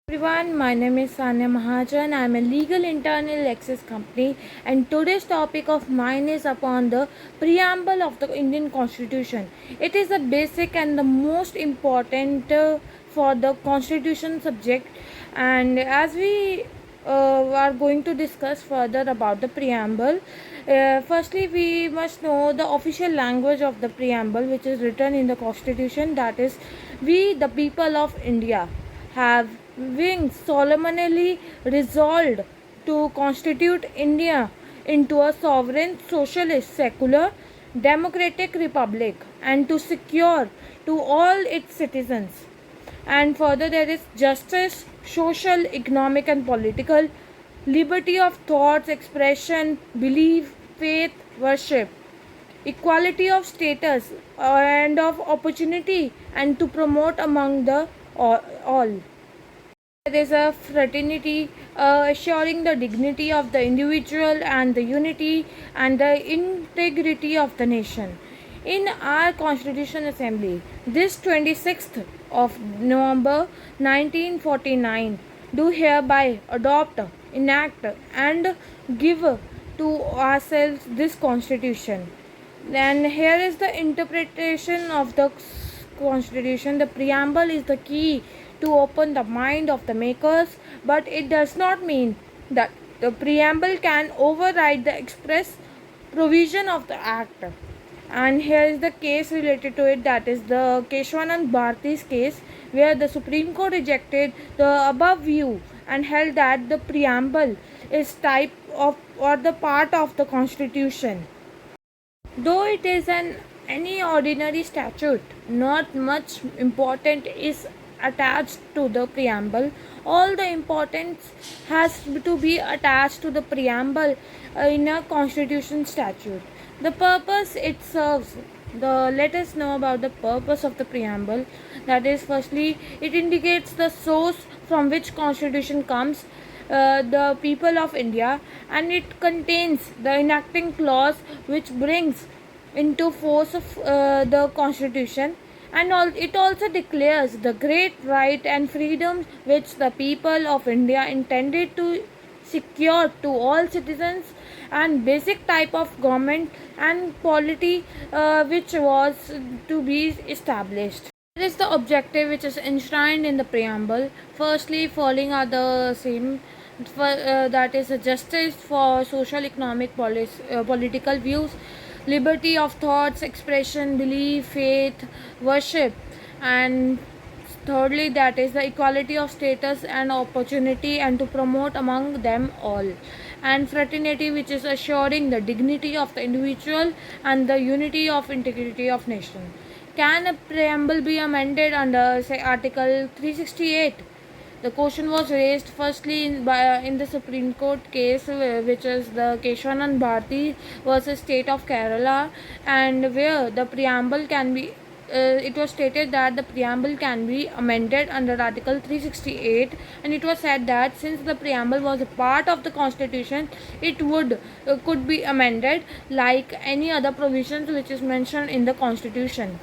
Everyone, my name is Sanya Mahajan. I am a legal intern in Lexis Company, and today's topic of mine is upon the preamble of the Indian Constitution. It is the basic and the most important for the Constitution subject, and as we are going to discuss further about the preamble. Firstly, we must know the official language of the preamble, which is written in the Constitution. That is, we, the people of India, having solemnly resolved to constitute India into a sovereign, socialist, secular, democratic republic, and to secure to all its citizens. And further, there is justice, social, economic, and political, liberty of thoughts, expression, belief, faith, worship, equality of status and of opportunity, and to promote among the all. There is a fraternity assuring the dignity of the individual and the unity and the integrity of the nation. In our Constitution Assembly, this 26th of November 1949, do hereby adopt, enact, and give to ourselves this Constitution. And here is the interpretation of the Constitution. The preamble is the key to open the mind of the makers, but it does not mean that the preamble can override the express provision of the act. And here is the case related to it, that is the Keshwanand Bharati's case, where the Supreme Court rejected the above view and held that the preamble is type of or the part of the Constitution. Though it is any ordinary statute, not much important is attached to the preamble. All the importance has to be attached to the preamble in a constitution statute. The purpose it serves. Let us know about the purpose of the preamble. That is, firstly, it indicates the source from which constitution comes, the people of India, and it contains the enacting clause which brings into force of the constitution, and it also declares the great right and freedoms which the people of India intended to secure to all citizens, and basic type of government and polity which was to be established. There is the objective which is enshrined in the preamble. Firstly, following are the same. That is justice for social, economic, political views, liberty of thoughts, expression, belief, faith, worship, and thirdly, that is the equality of status and opportunity, and to promote among them all, and fraternity, which is assuring the dignity of the individual and the unity of integrity of nation. Can a preamble be amended under, say, Article 368? The question was raised firstly in the Supreme Court case, which is the Keshwanand Bharati versus State of Kerala, and where the preamble can be. It was stated that the preamble can be amended under Article 368, and it was said that since the preamble was a part of the Constitution, it could be amended like any other provisions which is mentioned in the Constitution.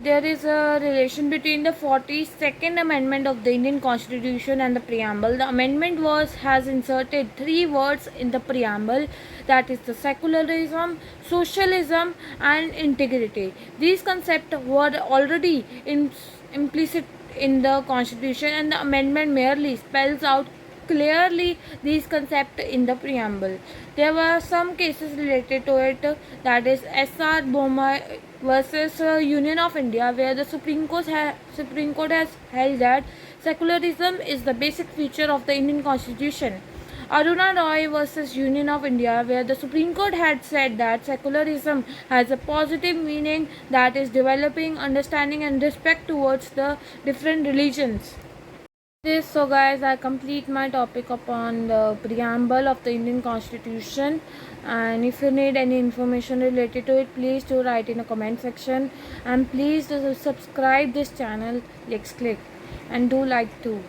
There is a relation between the 42nd Amendment of the Indian Constitution and the preamble. The amendment has inserted three words in the preamble, that is the secularism, socialism, and integrity. These concepts were already implicit in the Constitution, and the amendment merely spells out clearly these concepts in the preamble. There were some cases related to it, that is S.R. Bommai versus Union of India, where the Supreme Court has held that secularism is the basic feature of the Indian Constitution. Aruna Roy versus Union of India, where the Supreme Court had said that secularism has a positive meaning, that is developing understanding and respect towards the different religions. So guys, I complete my topic upon the preamble of the Indian Constitution, and if you need any information related to it, please do write in the comment section, and please do subscribe this channel, Lex Click, and do like too.